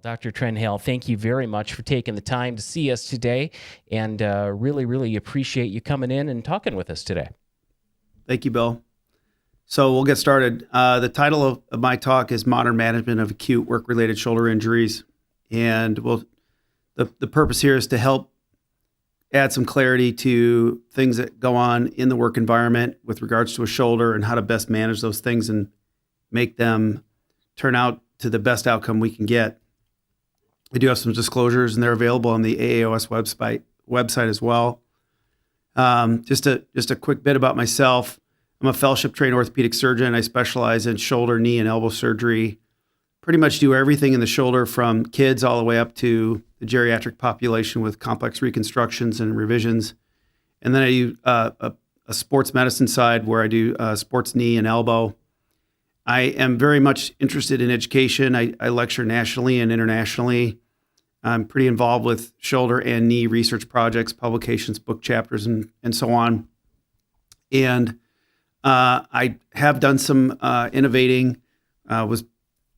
Dr. Trenhaile, thank you very much for taking the time to see us today, and really, really appreciate you coming in and talking with us today. Thank you, Bill. So we'll get started. The title of my talk is Modern Management of Acute Work-Related Shoulder Injuries. And the purpose here is to help add some clarity to things that go on in the work environment with regards to a shoulder and how to best manage those things and make them turn out to the best outcome we can get. I do have some disclosures, and they're available on the AAOS website as well. Just a quick bit about myself. I'm a fellowship-trained orthopedic surgeon. I specialize in shoulder, knee, and elbow surgery. Pretty much do everything in the shoulder from kids all the way up to the geriatric population with complex reconstructions and revisions. And then I do a sports medicine side where I do sports knee and elbow. I am very much interested in education. I lecture nationally and internationally. I'm pretty involved with shoulder and knee research projects, publications, book chapters, and so on. And I have done some innovating, invented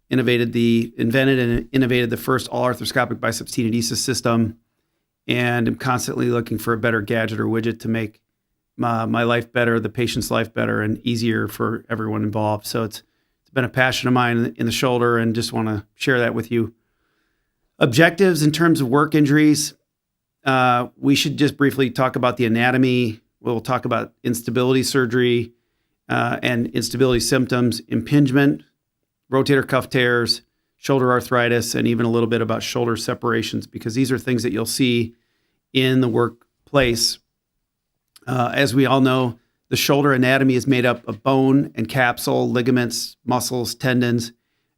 and innovated the first all-arthroscopic biceps tenodesis system, and I'm constantly looking for a better gadget or widget to make my life better, the patient's life better, and easier for everyone involved. So it's been a passion of mine in the shoulder, and just want to share that with you. Objectives in terms of work injuries, we should just briefly talk about the anatomy. We'll talk about instability surgery and instability symptoms, impingement, rotator cuff tears, shoulder arthritis, and even a little bit about shoulder separations, because these are things that you'll see in the workplace. As we all know, the shoulder anatomy is made up of bone and capsule, ligaments, muscles, tendons,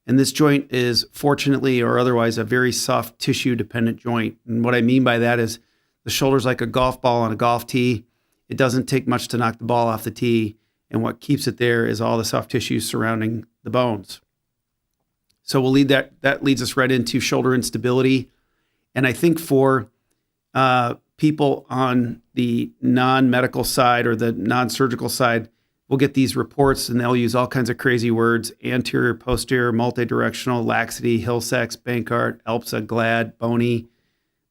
and this joint is fortunately or otherwise a very soft tissue dependent joint. And what I mean by that is the shoulder's like a golf ball on a golf tee. It doesn't take much to knock the ball off the tee, and what keeps it there is all the soft tissue surrounding the bones. So that leads us right into shoulder instability. And I think for people on the non-medical side or the non-surgical side, we'll get these reports and they'll use all kinds of crazy words: anterior, posterior, multidirectional, laxity, Hill-Sachs, Bankart, ELPSA, GLAD, bony,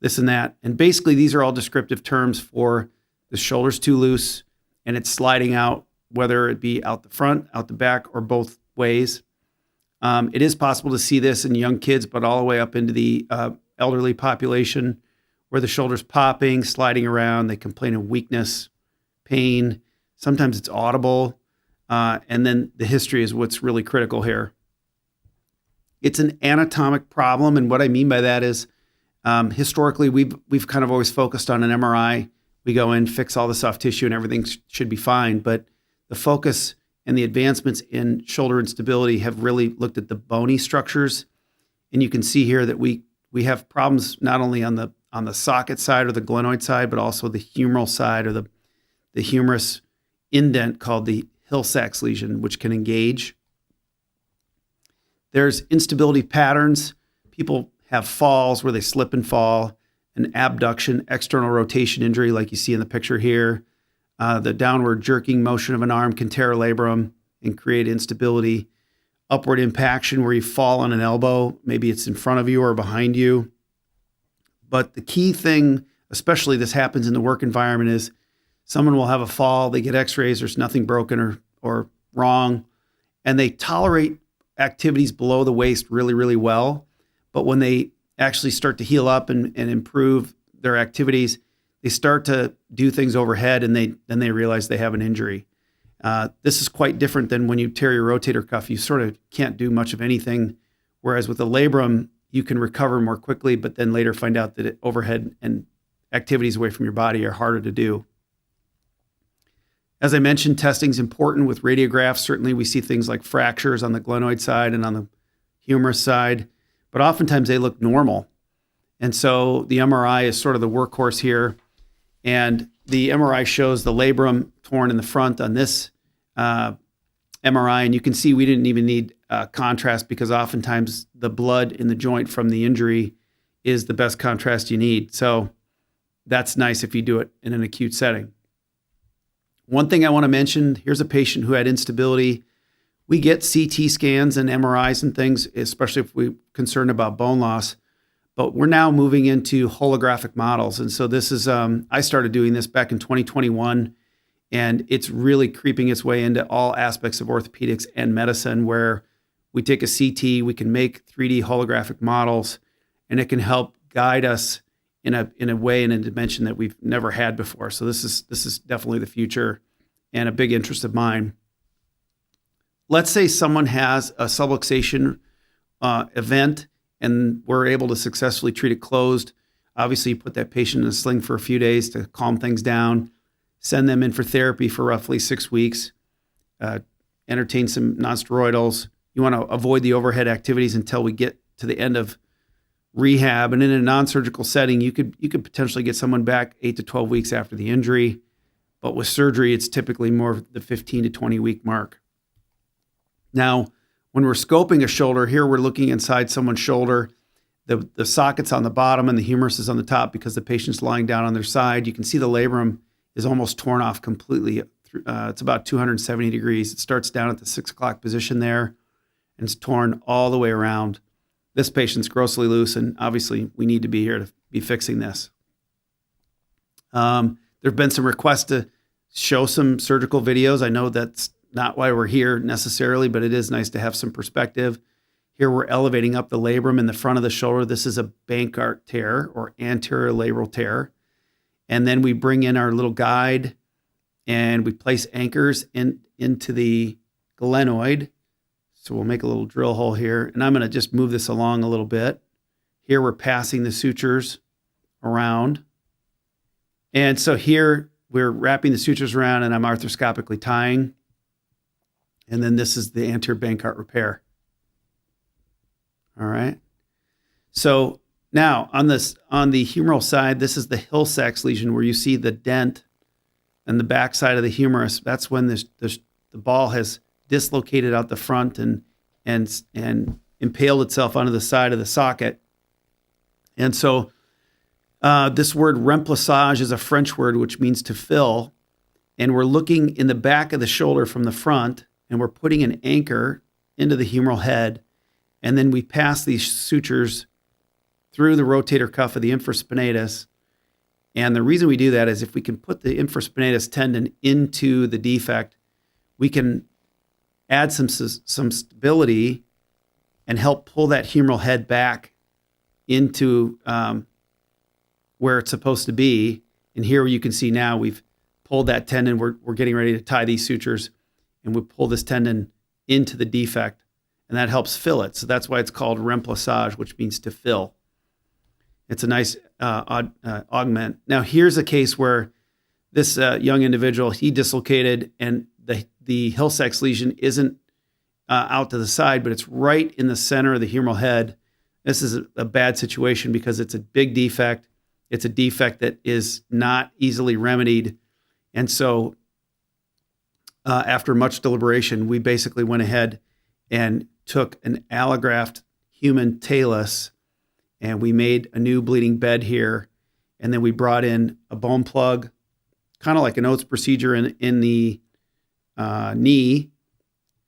this and that. And basically these are all descriptive terms for the shoulder's too loose and it's sliding out, whether it be out the front, out the back, or both ways. It is possible to see this in young kids, but all the way up into the elderly population, where the shoulder's popping, sliding around. They complain of weakness, pain. Sometimes it's audible. And then the history is what's really critical here. It's an anatomic problem. And what I mean by that is historically, we've kind of always focused on an MRI. We go in, fix all the soft tissue, and everything should be fine. But the focus and the advancements in shoulder instability have really looked at the bony structures. And you can see here that we have problems not only on the socket side or the glenoid side, but also the humeral side or the humerus indent called the Hill-Sachs lesion, which can engage. There's instability patterns. People have falls where they slip and fall, an abduction, external rotation injury like you see in the picture here. The downward jerking motion of an arm can tear a labrum and create instability. Upward impaction where you fall on an elbow, maybe it's in front of you or behind you. But the key thing, especially this happens in the work environment, is someone will have a fall, they get x-rays, there's nothing broken or wrong, and they tolerate activities below the waist really, really well. But when they actually start to heal up and improve their activities, they start to do things overhead, and then they realize they have an injury. This is quite different than when you tear your rotator cuff. You sort of can't do much of anything, whereas with a labrum, you can recover more quickly, but then later find out that overhead and activities away from your body are harder to do. As I mentioned, testing is important with radiographs. Certainly we see things like fractures on the glenoid side and on the humerus side, but oftentimes they look normal. And so the MRI is sort of the workhorse here. And the MRI shows the labrum torn in the front on this MRI. And you can see we didn't even need contrast, because oftentimes the blood in the joint from the injury is the best contrast you need. So that's nice if you do it in an acute setting. One thing I want to mention, here's a patient who had instability. We get CT scans and MRIs and things, especially if we're concerned about bone loss. But we're now moving into holographic models. And so this is, I started doing this back in 2021, and it's really creeping its way into all aspects of orthopedics and medicine, where we take a CT, we can make 3D holographic models, and it can help guide us in a way, in a dimension that we've never had before. So this is definitely the future and a big interest of mine. Let's say someone has a subluxation event, and we're able to successfully treat it closed. Obviously, you put that patient in a sling for a few days to calm things down, send them in for therapy for roughly 6 weeks, entertain some nonsteroidals. You want to avoid the overhead activities until we get to the end of rehab. And in a non-surgical setting, you could potentially get someone back 8 to 12 weeks after the injury. But with surgery, it's typically more the 15 to 20 week mark. Now, when we're scoping a shoulder, here we're looking inside someone's shoulder. The socket's on the bottom and the humerus is on the top because the patient's lying down on their side. You can see the labrum is almost torn off completely. It's about 270 degrees. It starts down at the 6 o'clock position there, and it's torn all the way around. This patient's grossly loose, and obviously we need to be here to be fixing this. There have been some requests to show some surgical videos. I know that's not why we're here necessarily, but it is nice to have some perspective. Here we're elevating up the labrum in the front of the shoulder. This is a Bankart tear or anterior labral tear. And then we bring in our little guide and we place anchors into the glenoid. So we'll make a little drill hole here. And I'm going to just move this along a little bit. Here we're passing the sutures around. And so here we're wrapping the sutures around and I'm arthroscopically tying. And then this is the anterior Bankart repair. All right. So now on the humeral side, this is the Hill-Sachs lesion where you see the dent and the back side of the humerus. That's when the ball has dislocated out the front and impaled itself onto the side of the socket. And so this word remplissage is a French word which means to fill. And we're looking in the back of the shoulder from the front, and we're putting an anchor into the humeral head. And then we pass these sutures through the rotator cuff of the infraspinatus. And the reason we do that is if we can put the infraspinatus tendon into the defect, we can add some stability and help pull that humeral head back into where it's supposed to be. And here you can see now we've pulled that tendon. We're getting ready to tie these sutures, and we pull this tendon into the defect, and that helps fill it. So that's why it's called remplissage, which means to fill. It's a nice augment. Now here's a case where this young individual, he dislocated, and the Hill-Sachs lesion isn't out to the side, but it's right in the center of the humeral head. This is a bad situation because it's a big defect. It's a defect that is not easily remedied. And so after much deliberation, we basically went ahead and took an allograft human talus, and we made a new bleeding bed here. And then we brought in a bone plug, kind of like an Oates procedure in the knee.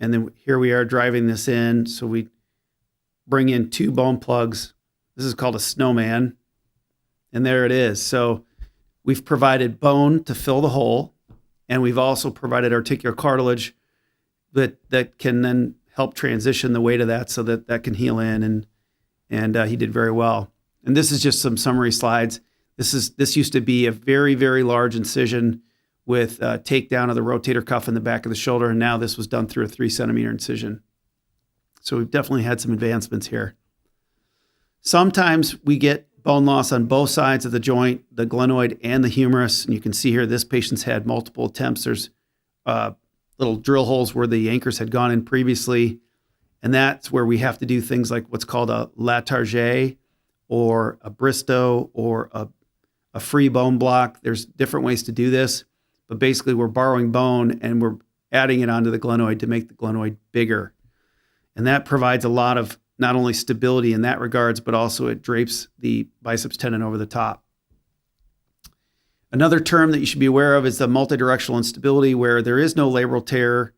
And then here we are driving this in. So we bring in 2 bone plugs. This is called a snowman. And there it is. So we've provided bone to fill the hole. And we've also provided articular cartilage that can then help transition the weight of that so that can heal in. And he did very well. And this is just some summary slides. This used to be a very, very large incision with takedown of the rotator cuff in the back of the shoulder. And now this was done through a 3-centimeter incision. So we've definitely had some advancements here. Sometimes we get bone loss on both sides of the joint, the glenoid and the humerus. And you can see here, this patient's had multiple attempts. There's little drill holes where the anchors had gone in previously. And that's where we have to do things like what's called a Latarjet or a Bristow or a free bone block. There's different ways to do this, but basically we're borrowing bone and we're adding it onto the glenoid to make the glenoid bigger. And that provides a lot of not only stability in that regards, but also it drapes the biceps tendon over the top. Another term that you should be aware of is the multidirectional instability, where there is no labral tear.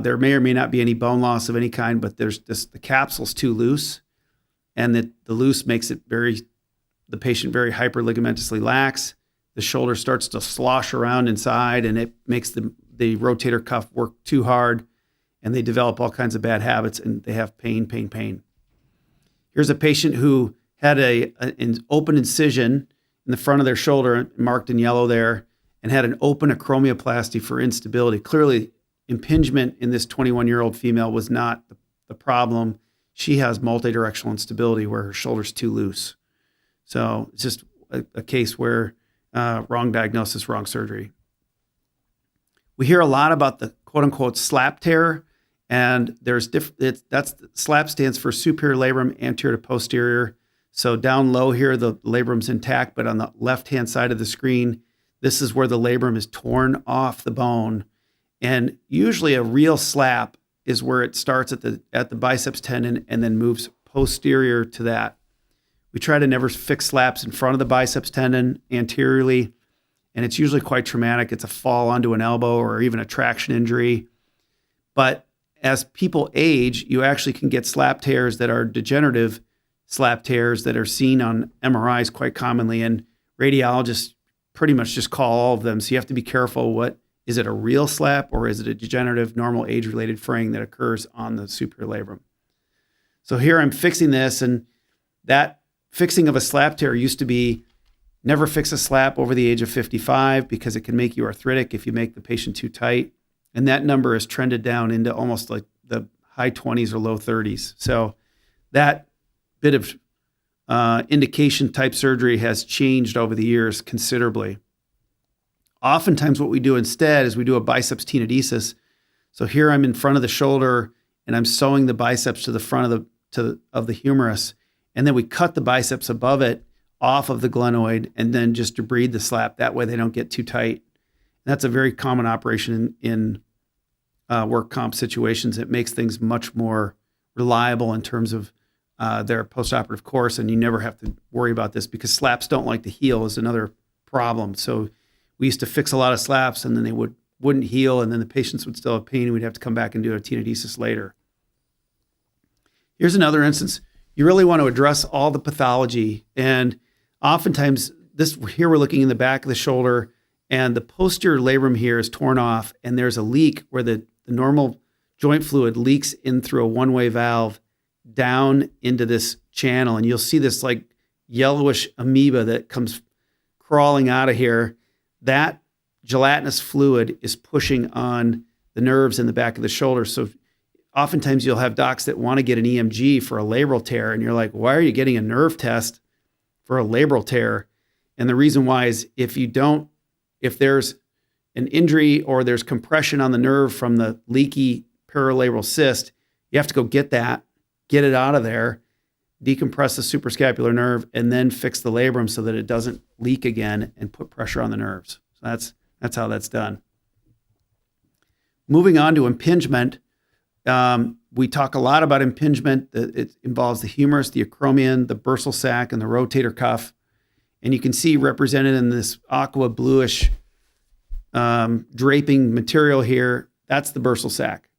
There may or may not be any bone loss of any kind, but there's the capsule's too loose. and the loose makes the patient very hyperligamentously lax. The shoulder starts to slosh around inside, and it makes the rotator cuff work too hard, and they develop all kinds of bad habits, and they have pain. Here's a patient who had an open incision in the front of their shoulder, marked in yellow there, and had an open acromioplasty for instability. Clearly, impingement in this 21-year-old female was not the problem. She has multidirectional instability where her shoulder's too loose. So it's just a case where wrong diagnosis, wrong surgery. We hear a lot about the quote-unquote slap tear, and SLAP stands for superior labrum anterior to posterior. So down low here, the labrum's intact, but on the left-hand side of the screen, this is where the labrum is torn off the bone. And usually a real slap is where it starts at the biceps tendon and then moves posterior to that. We try to never fix slaps in front of the biceps tendon anteriorly, and it's usually quite traumatic. It's a fall onto an elbow or even a traction injury. But as people age, you actually can get slap tears that are degenerative slap tears that are seen on MRIs quite commonly, and radiologists pretty much just call all of them. So you have to be careful. Is it a real slap, or is it a degenerative normal age-related fraying that occurs on the superior labrum? So here I'm fixing this, and that fixing of a slap tear used to be never fix a slap over the age of 55 because it can make you arthritic if you make the patient too tight. And that number has trended down into almost like the high 20s or low 30s. So that bit of indication type surgery has changed over the years considerably. Oftentimes what we do instead is we do a biceps tenodesis. So here I'm in front of the shoulder and I'm sewing the biceps to the front of the humerus. And then we cut the biceps above it off of the glenoid and then just debride the slap. That way they don't get too tight. And that's a very common operation in work comp situations. It makes things much more reliable in terms of their postoperative course, and you never have to worry about this because slaps don't like to heal is another problem. So we used to fix a lot of slaps and then they wouldn't heal, and then the patients would still have pain and we'd have to come back and do a tenodesis later. Here's another instance. You really want to address all the pathology, and oftentimes here we're looking in the back of the shoulder, and the posterior labrum here is torn off, and there's a leak where the normal joint fluid leaks in through a one-way valve down into this channel, and you'll see this like yellowish amoeba that comes crawling out of here. That gelatinous fluid is pushing on the nerves in the back of the shoulder. So oftentimes you'll have docs that want to get an EMG for a labral tear, and you're like, why are you getting a nerve test for a labral tear? And the reason why is if there's an injury or there's compression on the nerve from the leaky paralabral cyst, you have to go get it out of there, decompress the suprascapular nerve, and then fix the labrum so that it doesn't leak again and put pressure on the nerves. So that's how that's done. Moving on to impingement. We talk a lot about impingement. It involves the humerus, the acromion, the bursal sac, and the rotator cuff. And you can see represented in this aqua bluish draping material here, that's the bursal sac.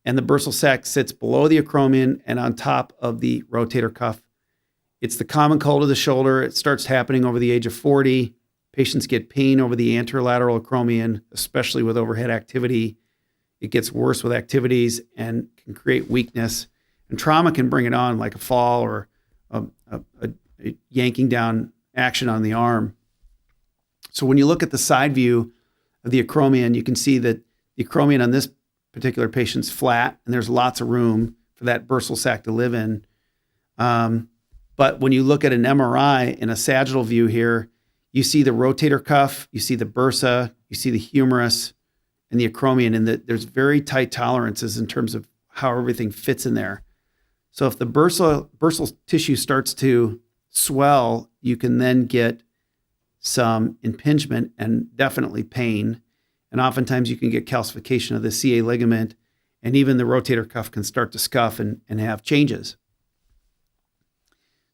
And the bursal sac sits below the acromion and on top of the rotator cuff. It's the common cold of the shoulder. It starts happening over the age of 40. Patients get pain over the anterolateral acromion, especially with overhead activity. It gets worse with activities and can create weakness. And trauma can bring it on, like a fall or a yanking down action on the arm. So when you look at the side view of the acromion, you can see that the acromion on this particular patient's flat, and there's lots of room for that bursal sac to live in. But when you look at an MRI in a sagittal view here, you see the rotator cuff, you see the bursa, you see the humerus, and the acromion, and there's very tight tolerances in terms of how everything fits in there. So if the bursal tissue starts to swell, you can then get some impingement and definitely pain. And oftentimes you can get calcification of the CA ligament, and even the rotator cuff can start to scuff and have changes.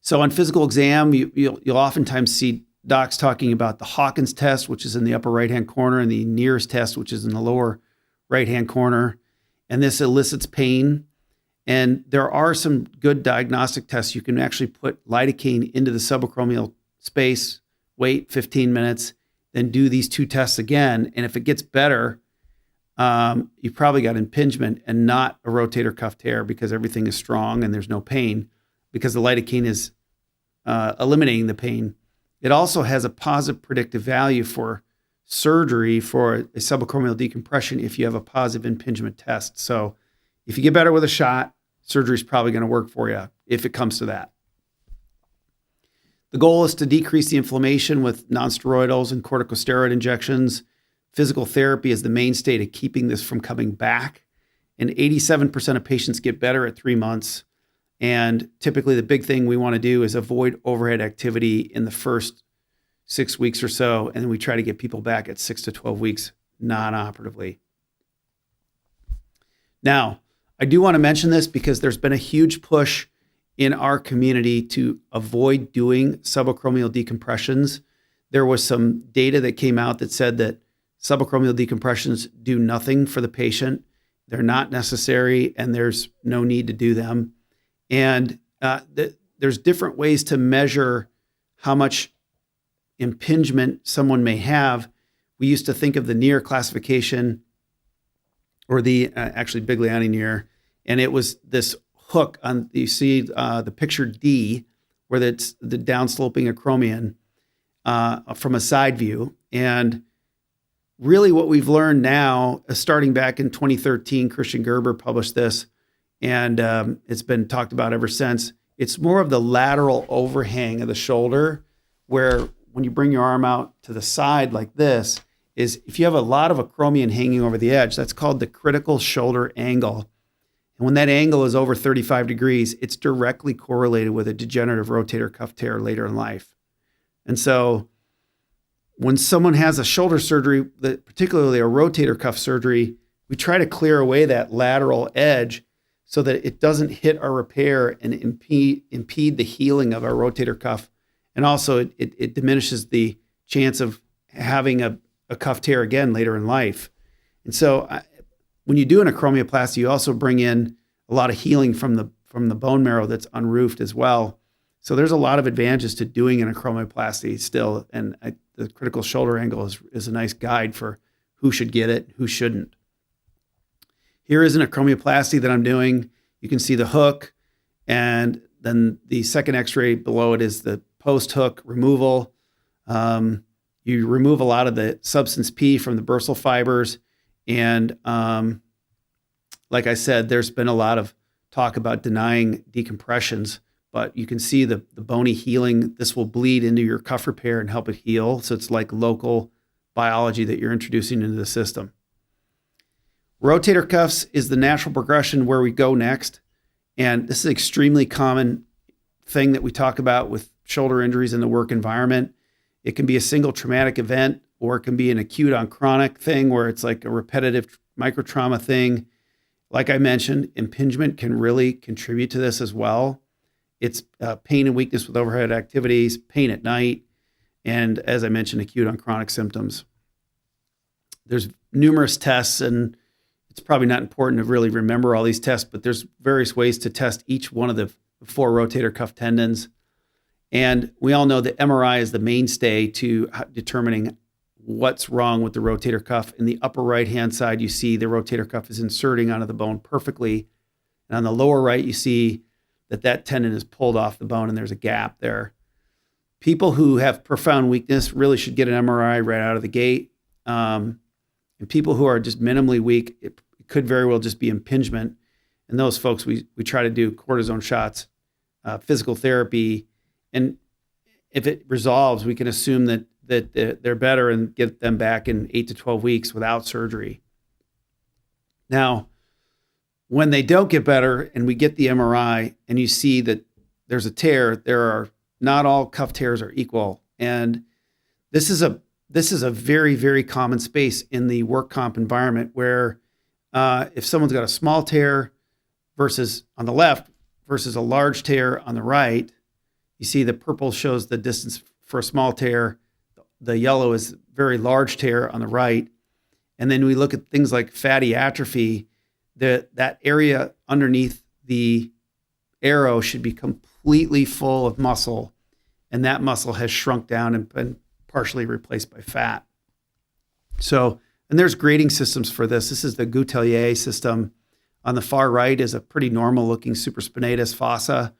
So on physical exam, you'll oftentimes see docs talking about the Hawkins test, which is in the upper right-hand corner, and the Neers test, which is in the lower right-hand corner. And this elicits pain. And there are some good diagnostic tests. You can actually put lidocaine into the subacromial space, wait 15 minutes, then do these 2 tests again. And if it gets better, you probably got impingement and not a rotator cuff tear, because everything is strong and there's no pain, because the lidocaine is eliminating the pain. It also has a positive predictive value for surgery for a subacromial decompression if you have a positive impingement test. So if you get better with a shot, surgery is probably going to work for you if it comes to that. The goal is to decrease the inflammation with nonsteroidals and corticosteroid injections. Physical therapy is the mainstay to keeping this from coming back. And 87% of patients get better at 3 months. And typically the big thing we want to do is avoid overhead activity in the first 6 weeks or so. And then we try to get people back at 6 to 12 weeks non-operatively. Now, I do want to mention this because there's been a huge push in our community to avoid doing subacromial decompressions. There was some data that came out that said that subacromial decompressions do nothing for the patient. They're not necessary, and there's no need to do them. And there's different ways to measure how much impingement someone may have. We used to think of the NEAR classification, or the actually Bigliani NEAR, and it was this hook on, you see the picture D, where it's the downsloping acromion from a side view. And really what we've learned now, starting back in 2013, Christian Gerber published this, and it's been talked about ever since. It's more of the lateral overhang of the shoulder, where when you bring your arm out to the side like this, is if you have a lot of acromion hanging over the edge, that's called the critical shoulder angle. And when that angle is over 35 degrees, it's directly correlated with a degenerative rotator cuff tear later in life. And so when someone has a shoulder surgery, particularly a rotator cuff surgery, we try to clear away that lateral edge so that it doesn't hit our repair and impede the healing of our rotator cuff. And also it diminishes the chance of having a cuff tear again later in life. And so when you do an acromioplasty, you also bring in a lot of healing from the bone marrow that's unroofed as well. So there's a lot of advantages to doing an acromioplasty still. And the critical shoulder angle is a nice guide for who should get it, who shouldn't. Here is an acromioplasty that I'm doing. You can see the hook, and then the second x-ray below it is the post-hook removal. You remove a lot of the substance P from the bursal fibers. And like I said, there's been a lot of talk about denying decompressions, but you can see the bony healing. This will bleed into your cuff repair and help it heal. So it's like local biology that you're introducing into the system. Rotator cuffs is the natural progression where we go next. And this is an extremely common thing that we talk about with shoulder injuries in the work environment. It can be a single traumatic event, or it can be an acute on chronic thing where it's like a repetitive microtrauma thing. Like I mentioned, impingement can really contribute to this as well. It's pain and weakness with overhead activities, pain at night, and as I mentioned, acute on chronic symptoms. There's numerous tests, and it's probably not important to really remember all these tests, but there's various ways to test each one of the 4 rotator cuff tendons. And we all know that MRI is the mainstay to determining what's wrong with the rotator cuff. In the upper right-hand side, you see the rotator cuff is inserting onto the bone perfectly. And on the lower right, you see that tendon is pulled off the bone and there's a gap there. People who have profound weakness really should get an MRI right out of the gate. And people who are just minimally weak, it could very well just be impingement. And those folks, we try to do cortisone shots, physical therapy. And if it resolves, we can assume that they're better and get them back in 8 to 12 weeks without surgery. Now, when they don't get better and we get the MRI and you see that there's a tear, not all cuff tears are equal. And this is a very, very common space in the work comp environment where if someone's got a small tear versus on the left versus a large tear on the right, you see the purple shows the distance for a small tear. The yellow is very large tear on the right. And then we look at things like fatty atrophy, that area underneath the arrow should be completely full of muscle, and that muscle has shrunk down and been partially replaced by fat. So, and there's grading systems for this. This is the Goutelier system. On the far right is a pretty normal looking supraspinatus fossa.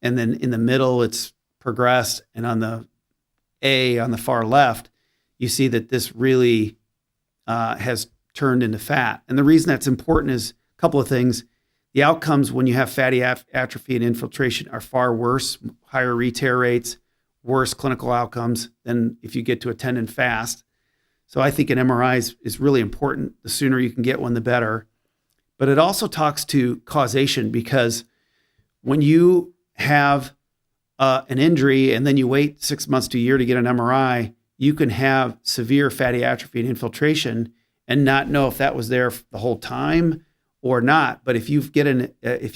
And then in the middle, it's progressed. And on the far left, you see that this really has turned into fat. And the reason that's important is a couple of things. The outcomes when you have fatty atrophy and infiltration are far worse, higher re-tear rates, worse clinical outcomes than if you get to a tendon fast. So I think an MRI is really important. The sooner you can get one, the better. But it also talks to causation, because when you have an injury and then you wait 6 months to a year to get an MRI, you can have severe fatty atrophy and infiltration and not know if that was there the whole time or not. But if you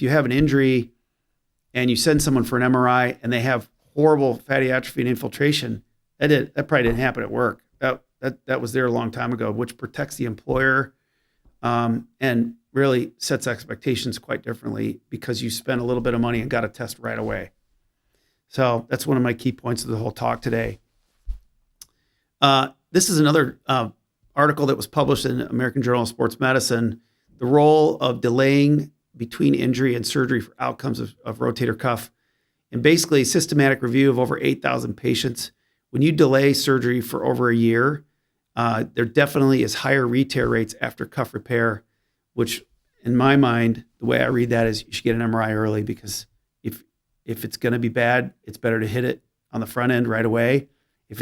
have an injury and you send someone for an MRI and they have horrible fatty atrophy and infiltration, that probably didn't happen at work. That was there a long time ago, which protects the employer and really sets expectations quite differently, because you spent a little bit of money and got a test right away. So that's one of my key points of the whole talk today. This is another article that was published in American Journal of Sports Medicine, the role of delaying between injury and surgery for outcomes of rotator cuff. And basically a systematic review of over 8,000 patients. When you delay surgery for over a year, there definitely is higher re-tear rates after cuff repair, which in my mind, the way I read that is you should get an MRI early, because if it's going to be bad, it's better to hit it on the front end right away. If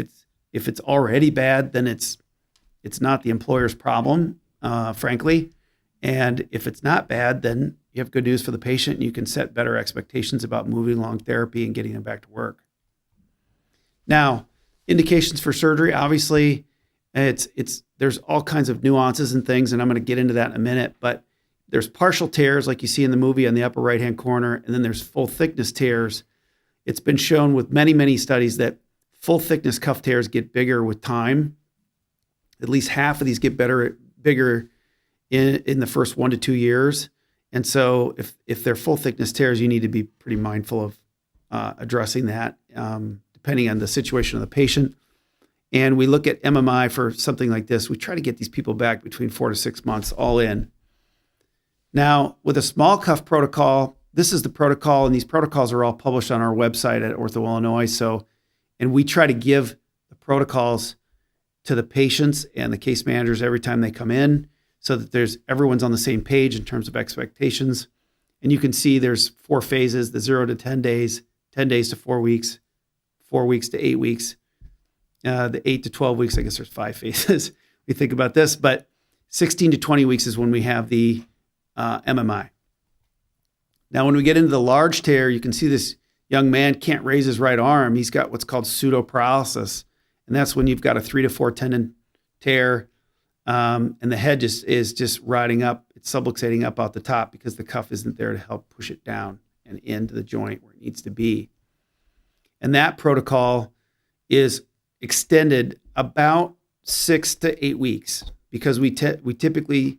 it's already bad, then it's not the employer's problem, frankly. And if it's not bad, then you have good news for the patient, and you can set better expectations about moving along therapy and getting them back to work. Now, indications for surgery, obviously, there's all kinds of nuances and things, and I'm going to get into that in a minute, but there's partial tears like you see in the movie on the upper right-hand corner, and then there's full thickness tears. It's been shown with many, many studies that full thickness cuff tears get bigger with time. At least half of these get bigger in the first 1 to 2 years. And so if they're full thickness tears, you need to be pretty mindful of addressing that depending on the situation of the patient. And we look at MMI for something like this. We try to get these people back between 4 to 6 months all in. Now, with a small cuff protocol, this is the protocol, and these protocols are all published on our website at Ortho Illinois. And we try to give the protocols to the patients and the case managers every time they come in, so that everyone's on the same page in terms of expectations. And you can see there's 4 phases: the 0 to 10 days, 10 days to 4 weeks, 4 weeks to 8 weeks, the 8 to 12 weeks. I guess there's 5 phases. We think about this, but 16 to 20 weeks is when we have the MMI. Now, when we get into the large tear, you can see this young man can't raise his right arm. He's got what's called pseudoparalysis, and that's when you've got a 3 to 4 tendon tear. And the head is just riding up, it's subluxating up out the top because the cuff isn't there to help push it down and into the joint where it needs to be. And that protocol is extended about 6 to 8 weeks, because we typically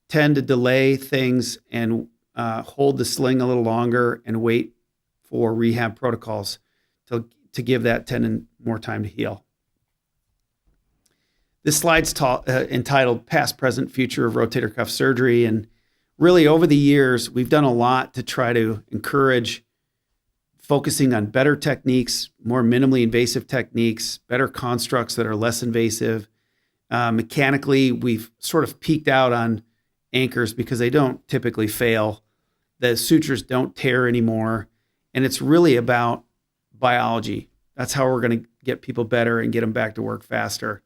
tend to delay things and hold the sling a little longer and wait for rehab protocols to give that tendon more time to heal. This slide's entitled Past, Present, Future of Rotator Cuff Surgery. And really over the years, we've done a lot to try to encourage focusing on better techniques, more minimally invasive techniques, better constructs that are less invasive. Mechanically, we've sort of peaked out on anchors because they don't typically fail. The sutures don't tear anymore. And it's really about biology. That's how we're going to get people better and get them back to work faster.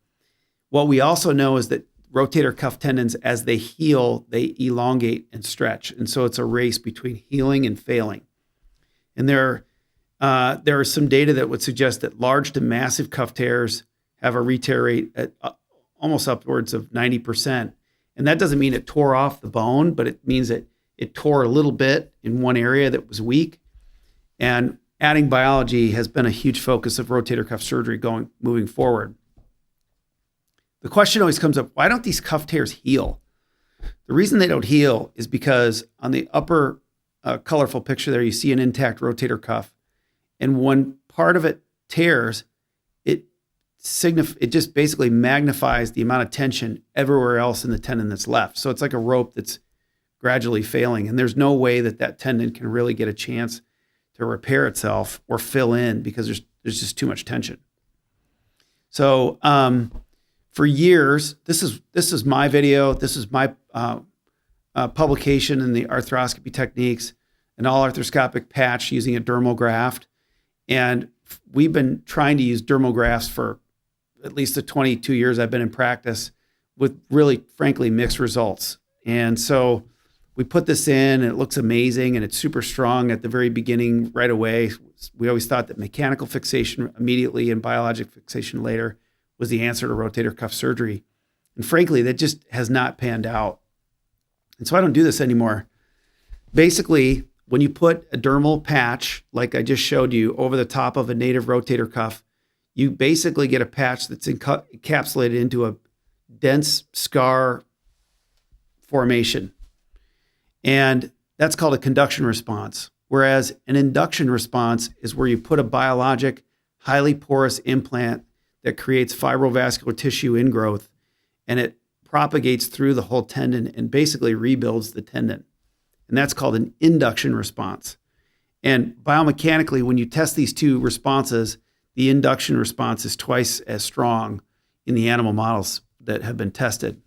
What we also know is that rotator cuff tendons, as they heal, they elongate and stretch. And so it's a race between healing and failing. And there are some data that would suggest that large to massive cuff tears have a re-tear rate at almost upwards of 90%. And that doesn't mean it tore off the bone, but it means that it tore a little bit in one area that was weak. And adding biology has been a huge focus of rotator cuff surgery moving forward. The question always comes up, why don't these cuff tears heal? The reason they don't heal is because on the upper colorful picture there, you see an intact rotator cuff. And when part of it tears, it just basically magnifies the amount of tension everywhere else in the tendon that's left. So it's like a rope that's gradually failing. And there's no way that tendon can really get a chance to repair itself or fill in because there's just too much tension. So for years, this is my video. This is my publication in the arthroscopy techniques, an all arthroscopic patch using a dermal graft. And we've been trying to use dermal grafts for at least the 22 years I've been in practice with really, frankly, mixed results. And so we put this in and it looks amazing and it's super strong at the very beginning right away. We always thought that mechanical fixation immediately and biologic fixation later was the answer to rotator cuff surgery. And frankly, that just has not panned out. And so I don't do this anymore. Basically, when you put a dermal patch, like I just showed you, over the top of a native rotator cuff, you basically get a patch that's encapsulated into a dense scar formation. And that's called a conduction response. Whereas an induction response is where you put a biologic, highly porous implant that creates fibrovascular tissue ingrowth, and it propagates through the whole tendon and basically rebuilds the tendon. And that's called an induction response. And biomechanically, when you test these two responses, the induction response is twice as strong in the animal models that have been tested.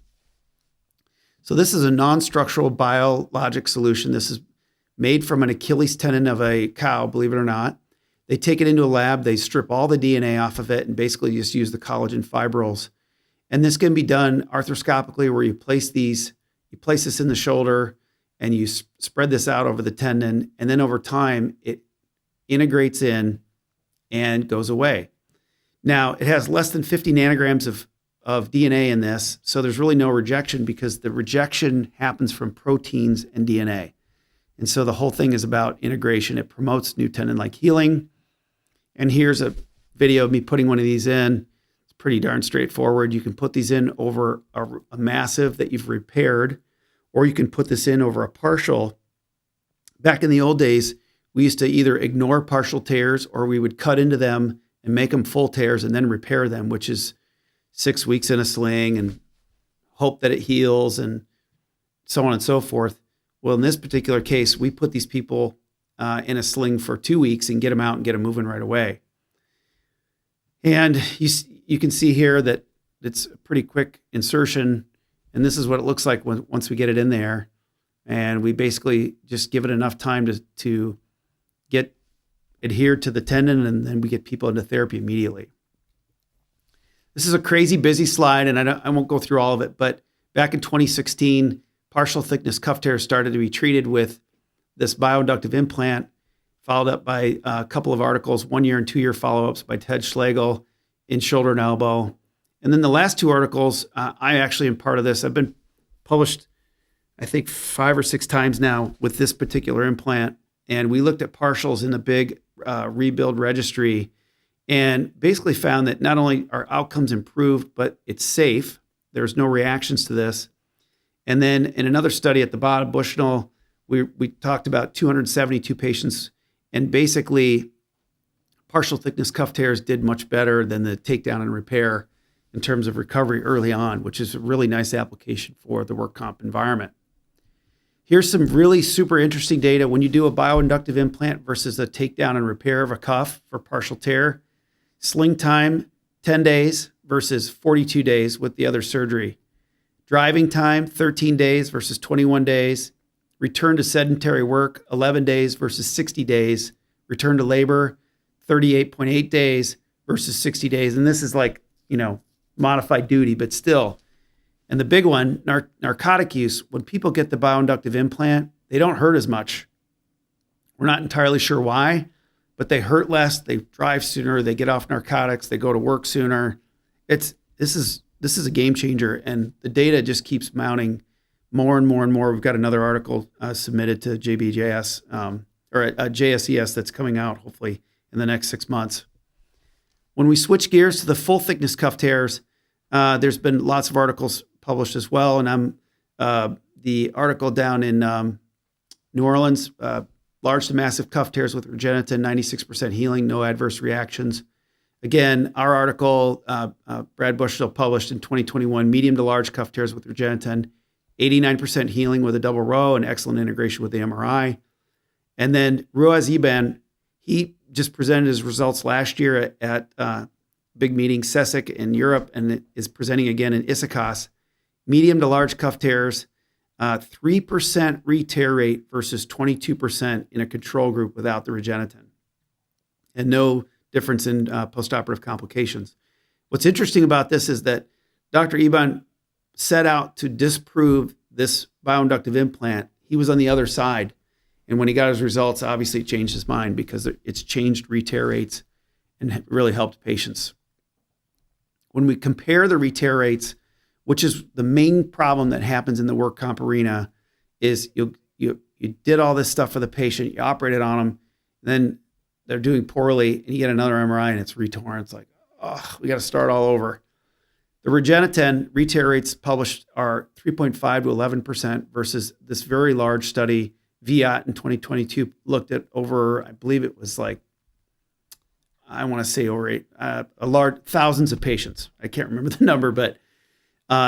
So this is a non-structural biologic solution. This is made from an Achilles tendon of a cow, believe it or not. They take it into a lab, they strip all the DNA off of it and basically just use the collagen fibrils. And this can be done arthroscopically where you place this in the shoulder and you spread this out over the tendon. And then over time, it integrates in and goes away. Now, it has less than 50 nanograms of DNA in this, so there's really no rejection because the rejection happens from proteins and DNA. And so the whole thing is about integration. It promotes new tendon-like healing. And here's a video of me putting one of these in. It's pretty darn straightforward. You can put these in over a massive that you've repaired, or you can put this in over a partial. Back in the old days, we used to either ignore partial tears or we would cut into them and make them full tears and then repair them, which is 6 weeks in a sling and hope that it heals and so on and so forth. Well, in this particular case, we put these people in a sling for 2 weeks and get them out and get them moving right away. And you can see here that it's a pretty quick insertion. And this is what it looks like once we get it in there. And we basically just give it enough time to get adhered to the tendon, and then we get people into therapy immediately. This is a crazy busy slide, and I won't go through all of it, but back in 2016, partial thickness cuff tears started to be treated with this bioinductive implant, followed up by a couple of articles, 1 year and 2 year follow-ups by Ted Schlegel in shoulder and elbow. And then the last two articles, I actually am part of this. I've been published, I think, 5 or 6 times now with this particular implant. And we looked at partials in the big rebuild registry and basically found that not only are outcomes improved, but it's safe. There's no reactions to this. And then in another study at the bottom, Bushnell, we talked about 272 patients, and basically partial thickness cuff tears did much better than the takedown and repair in terms of recovery early on, which is a really nice application for the work comp environment. Here's some really super interesting data. When you do a bioinductive implant versus a takedown and repair of a cuff for partial tear, sling time, 10 days versus 42 days with the other surgery. Driving time, 13 days versus 21 days. Return to sedentary work, 11 days versus 60 days. Return to labor, 38.8 days versus 60 days. And this is like, modified duty, but still. And the big one, narcotic use. When people get the bioinductive implant, they don't hurt as much. We're not entirely sure why, but they hurt less, they drive sooner, they get off narcotics, they go to work sooner. This is a game changer, and the data just keeps mounting more and more and more. We've got another article submitted to JBJS or JSES that's coming out hopefully in the next 6 months. When we switch gears to the full thickness cuff tears, there's been lots of articles published as well, and I'm the article down in New Orleans, large to massive cuff tears with Regeniten, 96% healing, no adverse reactions. Again, our article, Brad Bushell published in 2021, medium to large cuff tears with Regeniten, 89% healing with a double row and excellent integration with the MRI. And then Ruaz Iban, he just presented his results last year at big meeting CESIC in Europe and is presenting again in Issachos. Medium to large cuff tears, 3% re-tear rate versus 22% in a control group without the Regeniten, and no difference in postoperative complications. What's interesting about this is that Dr. Iban set out to disprove this bioinductive implant. He was on the other side. And when he got his results, obviously it changed his mind because it's changed re-tear rates and really helped patients. When we compare the re-tear rates, which is the main problem that happens in the work comp arena, is you did all this stuff for the patient, you operated on them, then they're doing poorly, and you get another MRI and it's retorn. It's like, oh, we got to start all over. The Regeniten re-tear rates published are 3.5 to 11% versus this very large study, VIAT in 2022, looked at over, I believe it was like, I want to say over thousands of patients. I can't remember the number, but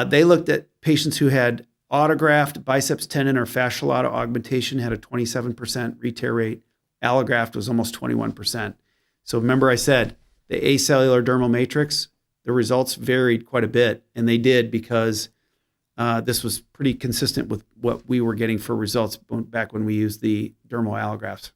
they looked at patients who had autograft biceps tendon or fascial augmentation, had a 27% re-tear rate. Allograft was almost 21%. So remember I said the acellular dermal matrix, the results varied quite a bit, and they did because this was pretty consistent with what we were getting for results back when we used the dermal allografts.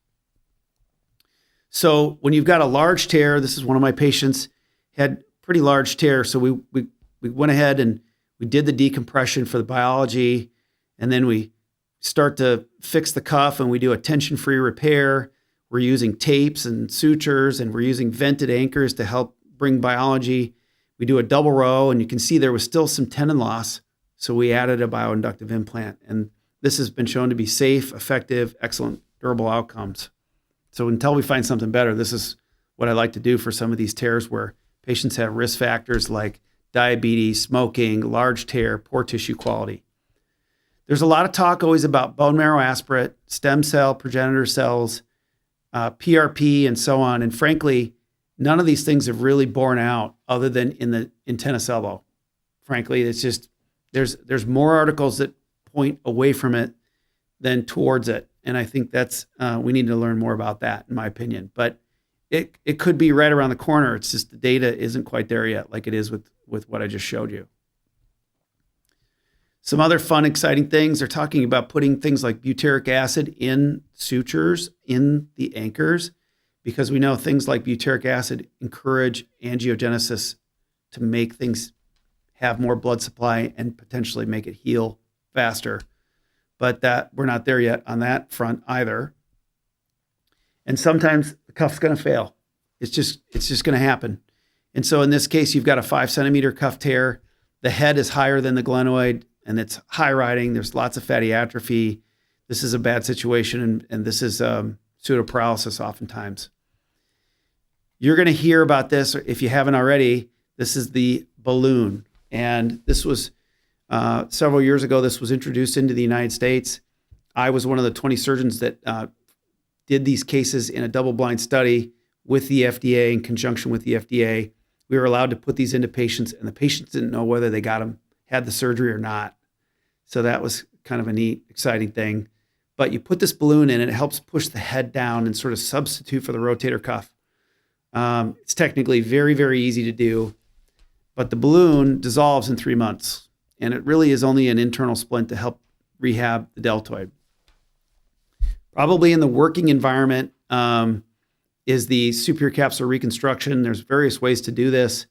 So when you've got a large tear, this is one of my patients, had pretty large tear. So we went ahead and we did the decompression for the biology, and then we start to fix the cuff and we do a tension-free repair. We're using tapes and sutures, and we're using vented anchors to help bring biology. We do a double row, and you can see there was still some tendon loss. So we added a bioinductive implant, and this has been shown to be safe, effective, excellent, durable outcomes. So until we find something better, this is what I like to do for some of these tears where patients have risk factors like diabetes, smoking, large tear, poor tissue quality. There's a lot of talk always about bone marrow aspirate, stem cell, progenitor cells, PRP, and so on. And frankly, none of these things have really borne out other than in tennis elbow. Frankly, it's just, there's more articles that point away from it than towards it. And I think that's, we need to learn more about that, in my opinion. But it could be right around the corner. It's just the data isn't quite there yet, like it is with what I just showed you. Some other fun, exciting things, they're talking about putting things like butyric acid in sutures, in the anchors, because we know things like butyric acid encourage angiogenesis to make things have more blood supply and potentially make it heal faster. But that we're not there yet on that front either. And sometimes the cuff's going to fail. It's just going to happen. And so in this case, you've got a 5-centimeter cuff tear. The head is higher than the glenoid, and it's high riding. There's lots of fatty atrophy. This is a bad situation, and this is pseudoparalysis oftentimes. You're going to hear about this, if you haven't already. This is the balloon. And this was several years ago, this was introduced into the United States. I was one of the 20 surgeons that did these cases in a double-blind study with the FDA, in conjunction with the FDA. We were allowed to put these into patients, and the patients didn't know whether they had the surgery or not. So that was kind of a neat, exciting thing. But you put this balloon in, and it helps push the head down and sort of substitute for the rotator cuff. It's technically very, very easy to do, but the balloon dissolves in 3 months, and it really is only an internal splint to help rehab the deltoid. Probably in the working environment is the superior capsular reconstruction. There's various ways to do this.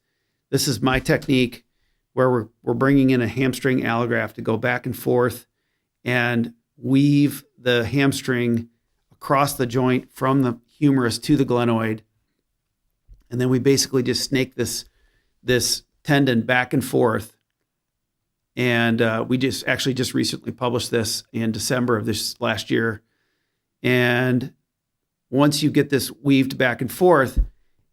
This is my technique where we're bringing in a hamstring allograft to go back and forth and weave the hamstring across the joint from the humerus to the glenoid. And then we basically just snake this tendon back and forth. And we just recently published this in December of this last year. And once you get this weaved back and forth,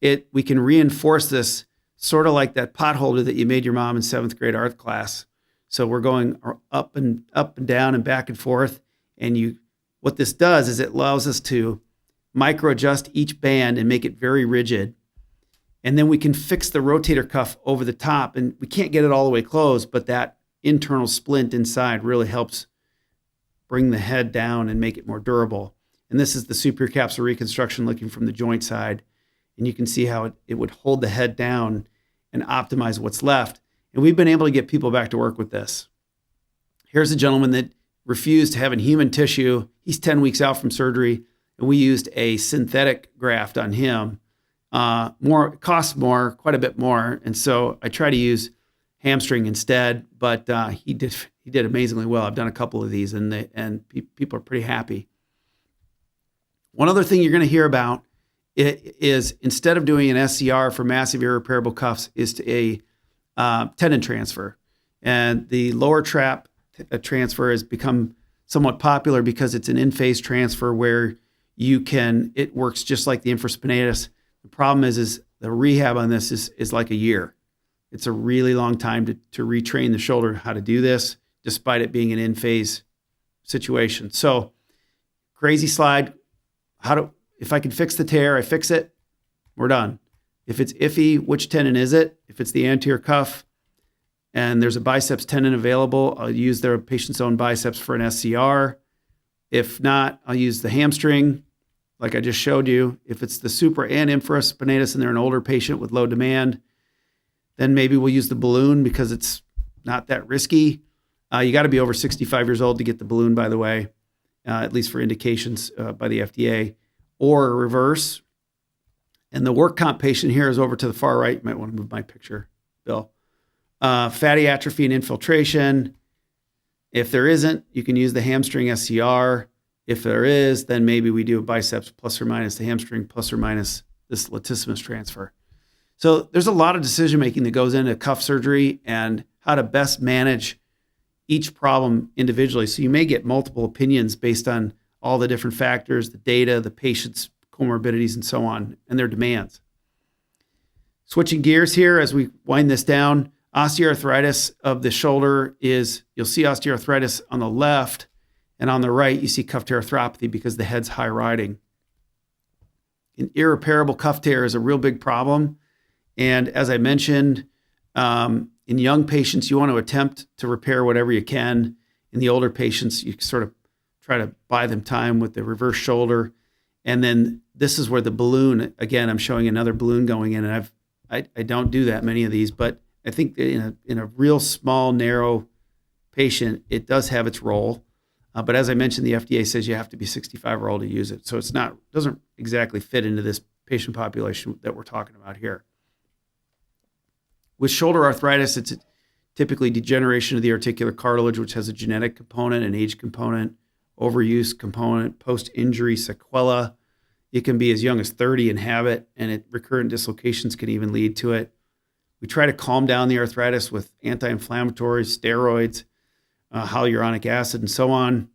we can reinforce this sort of like that pot holder that you made your mom in 7th grade art class. So we're going up and down and back and forth, and you what this does is it allows us to micro adjust each band and make it very rigid. And then we can fix the rotator cuff over the top, and we can't get it all the way closed, but that internal splint inside really helps bring the head down and make it more durable. And this is the superior capsular reconstruction looking from the joint side. And you can see how it would hold the head down and optimize what's left. And we've been able to get people back to work with this. Here's a gentleman that refused having human tissue. He's 10 weeks out from surgery, and we used a synthetic graft on him. Costs more, quite a bit more. And so I try to use hamstring instead, but he did amazingly well. I've done a couple of these, and people are pretty happy. One other thing you're going to hear about is instead of doing an SCR for massive irreparable cuffs is a tendon transfer. And the lower trap transfer has become somewhat popular because it's an in-phase transfer where it works just like the infraspinatus. The problem is the rehab on this is like a year. It's a really long time to retrain the shoulder how to do this, despite it being an in-phase situation. So crazy slide. If I can fix the tear, I fix it, we're done. If it's iffy, which tendon is it? If it's the anterior cuff and there's a biceps tendon available, I'll use their patient's own biceps for an SCR. If not, I'll use the hamstring, like I just showed you. If it's the supra and infraspinatus and they're an older patient with low demand, then maybe we'll use the balloon because it's not that risky. You got to be over 65 years old to get the balloon, by the way, at least for indications by the FDA, or reverse. And the work comp patient here is over to the far right. You might want to move my picture, Bill. Fatty atrophy and infiltration. If there isn't, you can use the hamstring SCR. If there is, then maybe we do a biceps plus or minus the hamstring plus or minus this latissimus transfer. So there's a lot of decision-making that goes into cuff surgery and how to best manage each problem individually. So you may get multiple opinions based on all the different factors, the data, the patient's comorbidities, and so on, and their demands. Switching gears here as we wind this down, osteoarthritis of the shoulder you'll see osteoarthritis on the left, and on the right, you see cuff tear arthropathy because the head's high riding. An irreparable cuff tear is a real big problem. And as I mentioned, in young patients, you want to attempt to repair whatever you can. In the older patients, you sort of try to buy them time with the reverse shoulder. And then this is where the balloon, again, I'm showing another balloon going in. And I don't do that many of these, but I think in a real small, narrow patient, it does have its role. But as I mentioned, the FDA says you have to be 65 or older to use it. So doesn't exactly fit into this patient population that we're talking about here. With shoulder arthritis, it's typically degeneration of the articular cartilage, which has a genetic component, an age component, overuse component, post-injury sequela. It can be as young as 30 and have it, and recurrent dislocations can even lead to it. We try to calm down the arthritis with anti-inflammatories, steroids, hyaluronic acid, and so on.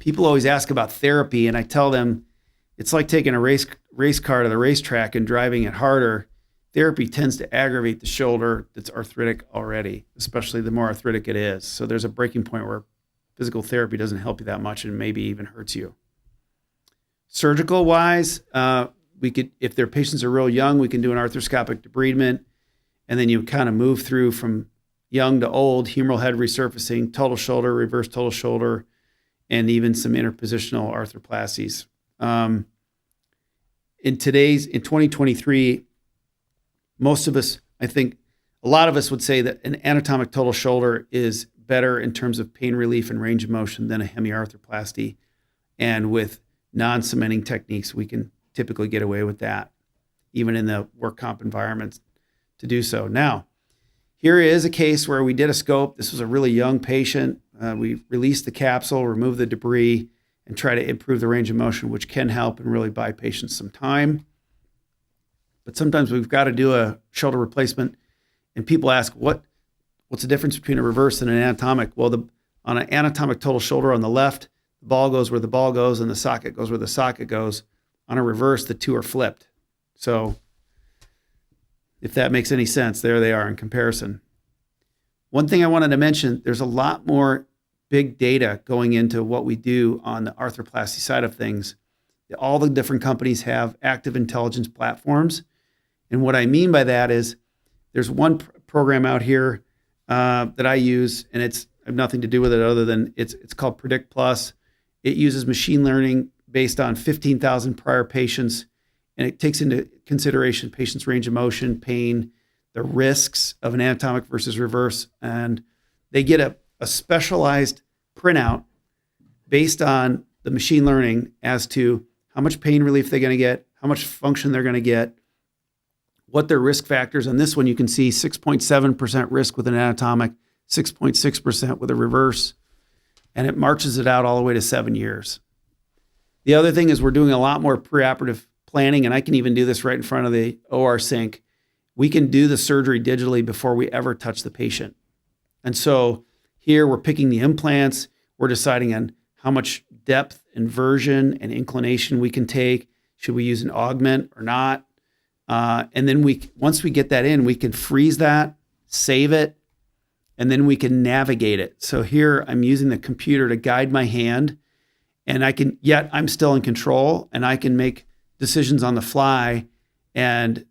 People always ask about therapy, and I tell them it's like taking a race car to the racetrack and driving it harder. Therapy tends to aggravate the shoulder that's arthritic already, especially the more arthritic it is. So there's a breaking point where physical therapy doesn't help you that much and maybe even hurts you. Surgical wise, if their patients are real young, we can do an arthroscopic debridement, and then you kind of move through from young to old, humeral head resurfacing, total shoulder, reverse total shoulder, and even some interpositional arthroplasties. In 2023, most of us, I think a lot of us would say that an anatomic total shoulder is better in terms of pain relief and range of motion than a hemiarthroplasty. And with non-cementing techniques, we can typically get away with that, even in the work comp environment to do so. Now, here is a case where we did a scope. This was a really young patient. We released the capsule, removed the debris, and try to improve the range of motion, which can help and really buy patients some time. But sometimes we've got to do a shoulder replacement, and people ask, what's the difference between a reverse and an anatomic? Well, on an anatomic total shoulder on the left, the ball goes where the ball goes and the socket goes where the socket goes. On a reverse, the two are flipped. So if that makes any sense, there they are in comparison. One thing I wanted to mention, there's a lot more big data going into what we do on the arthroplasty side of things. All the different companies have active intelligence platforms. And what I mean by that is there's one program out here that I use, and I have nothing to do with it other than it's called Predict Plus. It uses machine learning based on 15,000 prior patients, and it takes into consideration patients' range of motion, pain, the risks of an anatomic versus reverse, and they get a specialized printout based on the machine learning as to how much pain relief they're going to get, how much function they're going to get, what their risk factors. On this one, you can see 6.7% risk with an anatomic, 6.6% with a reverse, and it marches it out all the way to 7 years. The other thing is we're doing a lot more preoperative planning, and I can even do this right in front of the OR sink. We can do the surgery digitally before we ever touch the patient. And so here we're picking the implants, we're deciding on how much depth, inversion, and inclination we can take. Should we use an augment or not? And then once we get that in, we can freeze that, save it, and then we can navigate it. So here I'm using the computer to guide my hand, and yet I'm still in control, and I can make decisions on the fly. And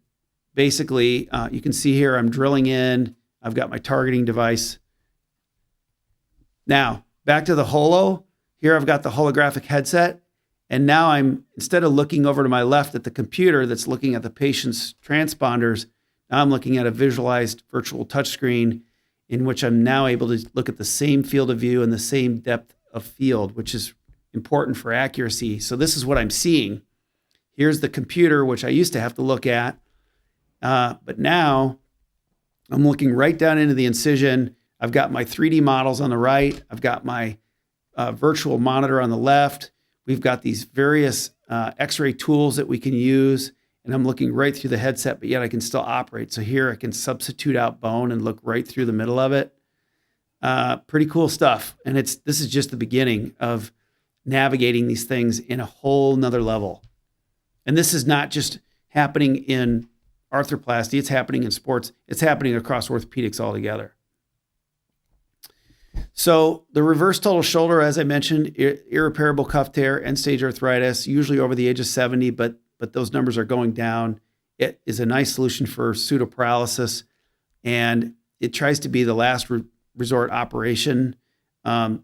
basically, you can see here I'm drilling in. I've got my targeting device. Now, back to the holo. Here I've got the holographic headset, and now instead of looking over to my left at the computer that's looking at the patient's transponders, now I'm looking at a visualized virtual touchscreen in which I'm now able to look at the same field of view and the same depth of field, which is important for accuracy. So this is what I'm seeing. Here's the computer, which I used to have to look at, but now I'm looking right down into the incision. I've got my 3D models on the right. I've got my virtual monitor on the left. We've got these various X-ray tools that we can use, and I'm looking right through the headset, but yet I can still operate. So here I can substitute out bone and look right through the middle of it. Pretty cool stuff. And this is just the beginning of navigating these things in a whole nother level. And this is not just happening in arthroplasty, it's happening in sports. It's happening across orthopedics altogether. So the reverse total shoulder, as I mentioned, irreparable cuff tear, end-stage arthritis, usually over the age of 70, but those numbers are going down. It is a nice solution for pseudoparalysis, and it tries to be the last resort operation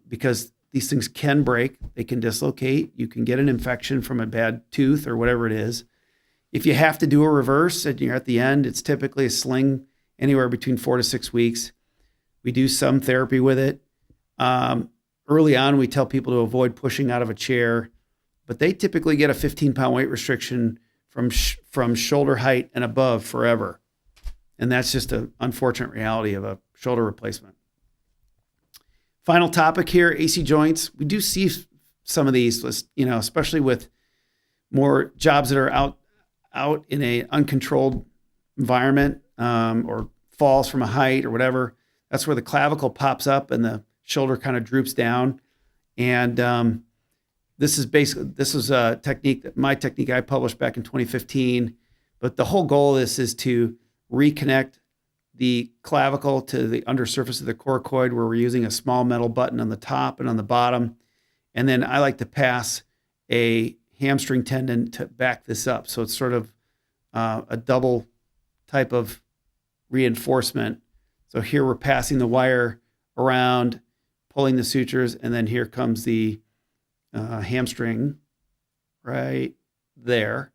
because these things can break, they can dislocate, you can get an infection from a bad tooth or whatever it is. If you have to do a reverse and you're at the end, it's typically a sling anywhere between 4 to 6 weeks. We do some therapy with it. Early on, we tell people to avoid pushing out of a chair, but they typically get a 15-pound weight restriction from shoulder height and above forever. And that's just an unfortunate reality of a shoulder replacement. Final topic here, AC joints. We do see some of these, especially with more jobs that are out in an uncontrolled environment or falls from a height or whatever. That's where the clavicle pops up and the shoulder kind of droops down. And this is a technique my technique I published back in 2015. But the whole goal of this is to reconnect the clavicle to the undersurface of the coracoid, where we're using a small metal button on the top and on the bottom. And then I like to pass a hamstring tendon to back this up. So it's sort of a double type of reinforcement. So here we're passing the wire around, pulling the sutures, and then here comes the hamstring right there.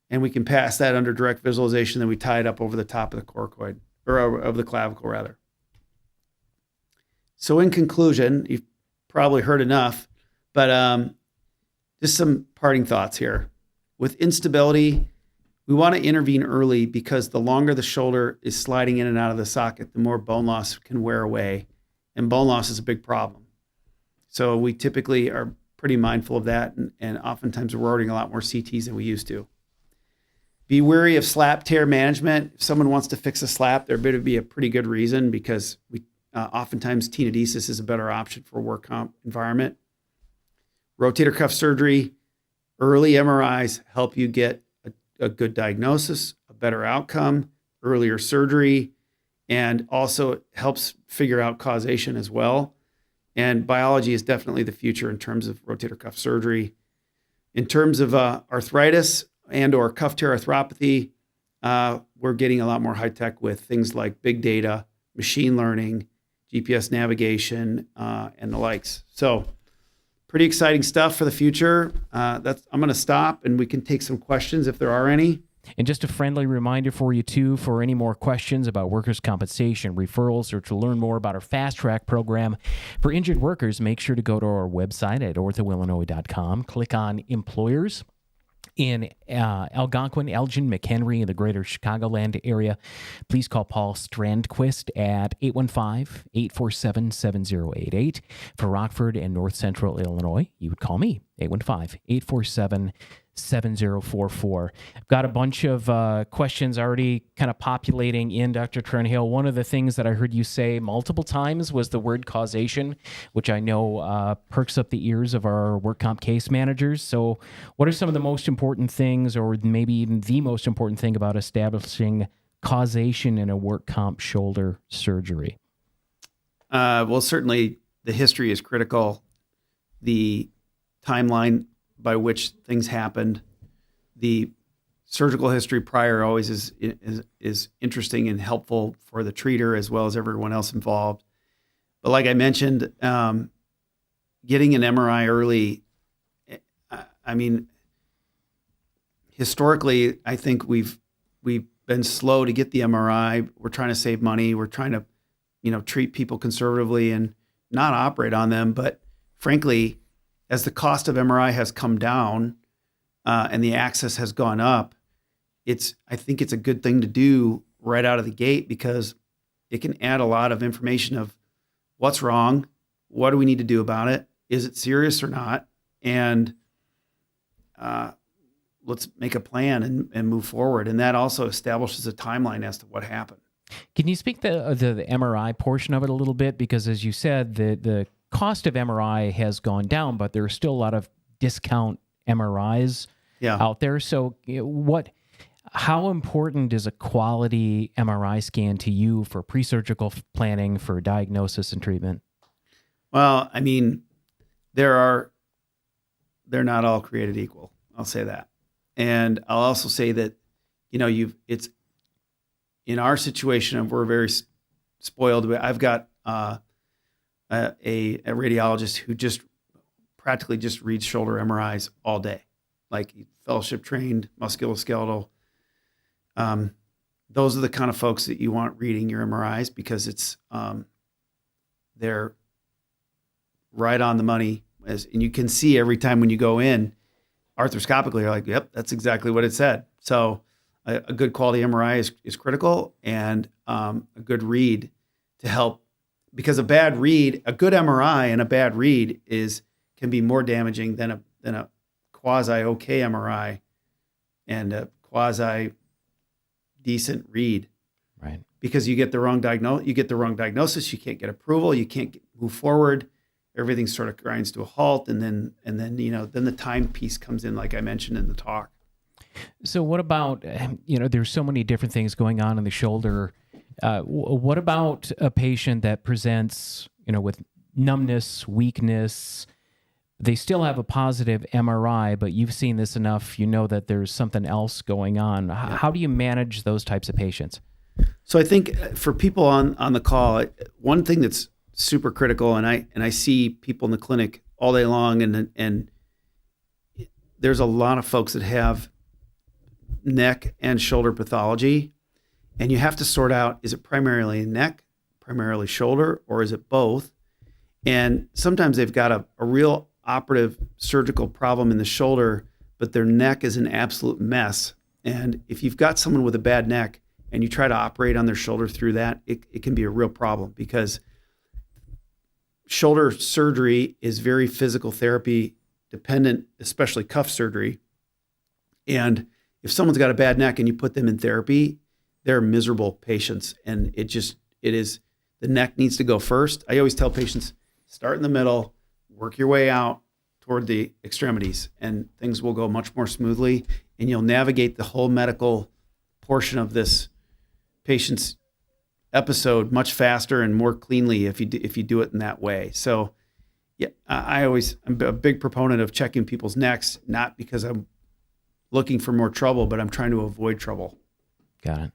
And we can pass that under direct visualization, then we tie it up over the top of the coracoid, or of the clavicle rather. So in conclusion, you've probably heard enough, but just some parting thoughts here. With instability, we want to intervene early because the longer the shoulder is sliding in and out of the socket, the more bone loss can wear away. And bone loss is a big problem. So we typically are pretty mindful of that, and oftentimes we're ordering a lot more CTs than we used to. Be wary of slap tear management. If someone wants to fix a slap, there better be a pretty good reason, because oftentimes tenodesis is a better option for a work comp environment. Rotator cuff surgery, early MRIs help you get a good diagnosis, a better outcome, earlier surgery, and also it helps figure out causation as well. And biology is definitely the future in terms of rotator cuff surgery. In terms of arthritis and or cuff tear arthropathy, we're getting a lot more high tech with things like big data, machine learning, GPS navigation, and the likes. So pretty exciting stuff for the future. I'm going to stop and we can take some questions if there are any. And just a friendly reminder for you, too, for any more questions about workers' compensation, referrals, or to learn more about our Fast Track program for injured workers, make sure to go to our website at orthoillinois.com. Click on Employers. In Algonquin, Elgin, McHenry, in the greater Chicagoland area, please call Paul Strandquist at 815-847-7088. For Rockford and North Central Illinois, you would call me, 815-847-7044. I've got a bunch of questions already kind of populating in, Dr. Trenhaile. One of the things that I heard you say multiple times was the word causation, which I know perks up the ears of our work comp case managers. So what are some of the most important things, or maybe even the most important thing about establishing causation in a work comp shoulder surgery? Well, certainly the history is critical. The timeline by which things happened, the surgical history prior always is interesting and helpful for the treater as well as everyone else involved. But like I mentioned, getting an MRI early, I mean, historically, I think we've been slow to get the MRI. We're trying to save money. We're trying to, treat people conservatively and not operate on them. But frankly, as the cost of MRI has come down and the access has gone up, I think it's a good thing to do right out of the gate because it can add a lot of information of what's wrong, what do we need to do about it, is it serious or not, and let's make a plan and move forward. And that also establishes a timeline as to what happened. Can you speak the MRI portion of it a little bit? Because as you said, the cost of MRI has gone down, but there are still a lot of discount MRIs out there. So how important is a quality MRI scan to you for pre-surgical planning, for diagnosis and treatment? Well, I mean, they're not all created equal. I'll say that. And I'll also say that, it's in our situation, we're very spoiled. I've got a radiologist who practically just reads shoulder MRIs all day, like fellowship trained, musculoskeletal. Those are the kind of folks that you want reading your MRIs because they're right on the money, and you can see every time when you go in arthroscopically, you're like, yep, that's exactly what it said. So a good quality MRI is critical, and a good read to help, because a good MRI and a bad read can be more damaging than a quasi okay MRI and a quasi decent read. Right. Because you get the wrong diagnosis, you can't get approval, you can't move forward. Everything sort of grinds to a halt, and then the time piece comes in, like I mentioned in the talk. So what about, there's so many different things going on in the shoulder. What about a patient that presents, with numbness, weakness? They still have a positive MRI, but you've seen this enough, that there's something else going on. How do you manage those types of patients? So I think for people on the call, one thing that's super critical, and I see people in the clinic all day long, and there's a lot of folks that have neck and shoulder pathology, and you have to sort out, is it primarily neck, primarily shoulder, or is it both? And sometimes they've got a real operative surgical problem in the shoulder, but their neck is an absolute mess. And if you've got someone with a bad neck and you try to operate on their shoulder through that, it can be a real problem, because shoulder surgery is very physical therapy dependent, especially cuff surgery. And if someone's got a bad neck and you put them in therapy, they're miserable patients. And the neck needs to go first. I always tell patients, start in the middle, work your way out toward the extremities, and things will go much more smoothly, and you'll navigate the whole medical portion of this patient's episode much faster and more cleanly if you do it in that way. So Yeah, I'm a big proponent of checking people's necks, not because I'm looking for more trouble, but I'm trying to avoid trouble. Got it.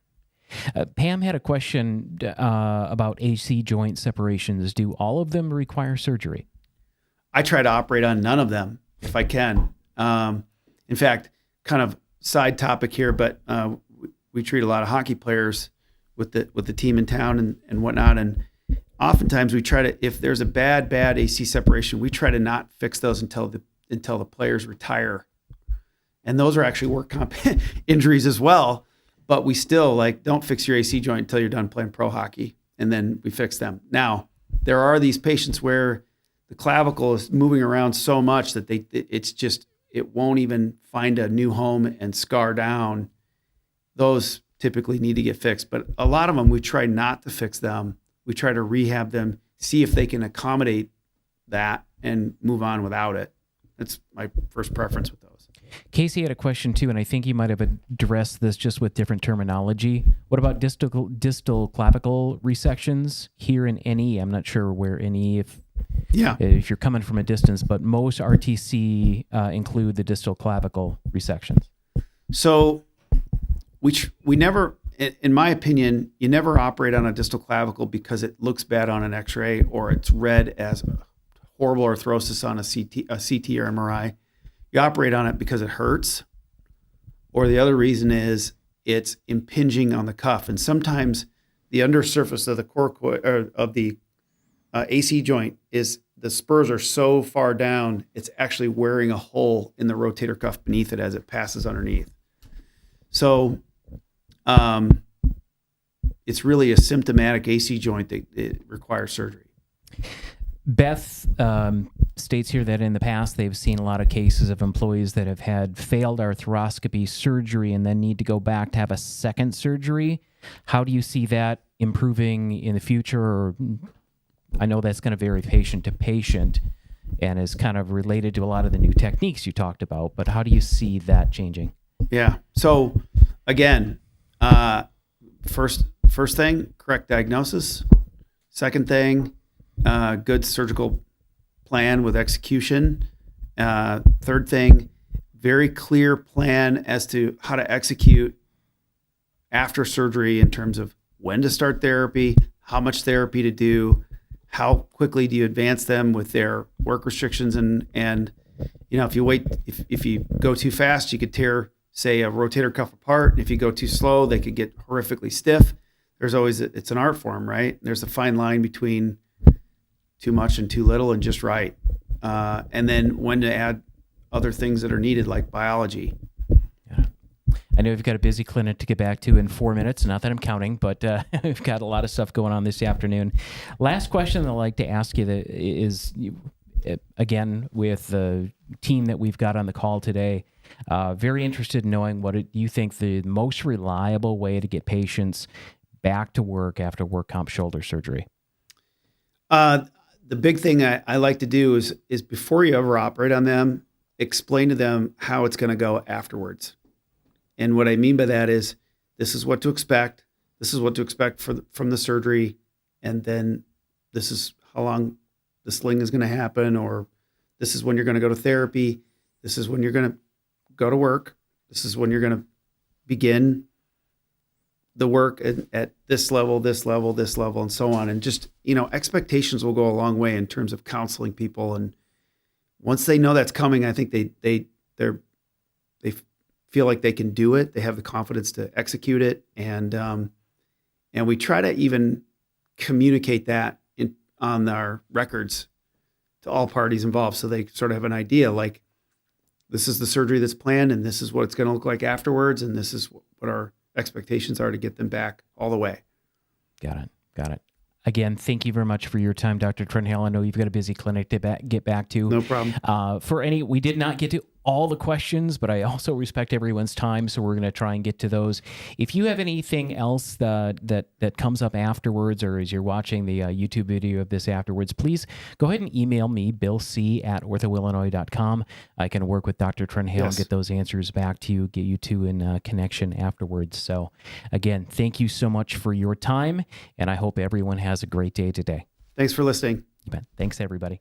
Pam had a question about AC joint separations. Do all of them require surgery? I try to operate on none of them if I can. In fact, kind of side topic here, but we treat a lot of hockey players with the team in town and whatnot. And oftentimes we try to, if there's a bad AC separation, we try to not fix those until the players retire. And those are actually work comp injuries as well. But we still don't fix your AC joint until you're done playing pro hockey, and then we fix them. Now, there are these patients where the clavicle is moving around so much that it won't even find a new home and scar down. Those typically need to get fixed. But a lot of them, we try not to fix them. We try to rehab them, see if they can accommodate that and move on without it. That's my first preference with those. Casey had a question too, and I think you might have addressed this just with different terminology. What about distal clavicle resections here in NE? I'm not sure where NE, if you're coming from a distance, but most RTC include the distal clavicle resections. So we never, in my opinion, you never operate on a distal clavicle because it looks bad on an X-ray or it's read as horrible arthrosis on a CT or MRI. You operate on it because it hurts, or the other reason is it's impinging on the cuff. And sometimes the undersurface of the coracoid or of the AC joint is the spurs are so far down, it's actually wearing a hole in the rotator cuff beneath it as it passes underneath. So it's really a symptomatic AC joint that it requires surgery. Beth states here that in the past they've seen a lot of cases of employees that have had failed arthroscopy surgery and then need to go back to have a second surgery. How do you see that improving in the future? Or I know that's going to vary patient to patient and is kind of related to a lot of the new techniques you talked about, but how do you see that changing? Yeah. So again, first thing, correct diagnosis. Second thing, good surgical plan with execution. Third thing, very clear plan as to how to execute after surgery in terms of when to start therapy, how much therapy to do, how quickly do you advance them with their work restrictions, and if you go too fast, you could tear, say, a rotator cuff apart. And if you go too slow, they could get horrifically stiff. There's always it's an art form, right? There's a fine line between too much and too little and just right. And then when to add other things that are needed, like biology. Yeah. I know we've got a busy clinic to get back to in 4 minutes. Not that I'm counting, but we've got a lot of stuff going on this afternoon. Last question I'd like to ask you is, again, with the team that we've got on the call today, very interested in knowing what you think the most reliable way to get patients back to work after work comp shoulder surgery. The big thing I like to do is before you ever operate on them, explain to them how it's going to go afterwards. And what I mean by that is this is what to expect. This is what to expect from the surgery. And then this is how long the sling is going to happen, or this is when you're going to go to therapy. This is when you're going to go to work. This is when you're going to begin the work at this level, and so on. And just, expectations will go a long way in terms of counseling people. And once they know that's coming, I think they feel like they can do it. They have the confidence to execute it. And we try to even communicate that on our records to all parties involved. So they sort of have an idea, like, this is the surgery that's planned and this is what it's going to look like afterwards. And this is what our expectations are to get them back all the way. Got it. Again, thank you very much for your time, Dr. Trenhaile. I know you've got a busy clinic to get back to. No problem. We did not get to all the questions, but I also respect everyone's time, so we're going to try and get to those. If you have anything else that comes up afterwards, or as you're watching the YouTube video of this afterwards, please go ahead and email me, billc@orthoillinois.com. I can work with Dr. Trenhaile and get those answers back to you, get you two in connection afterwards. So again, thank you so much for your time, and I hope everyone has a great day today. Thanks for listening. You bet. Thanks, everybody.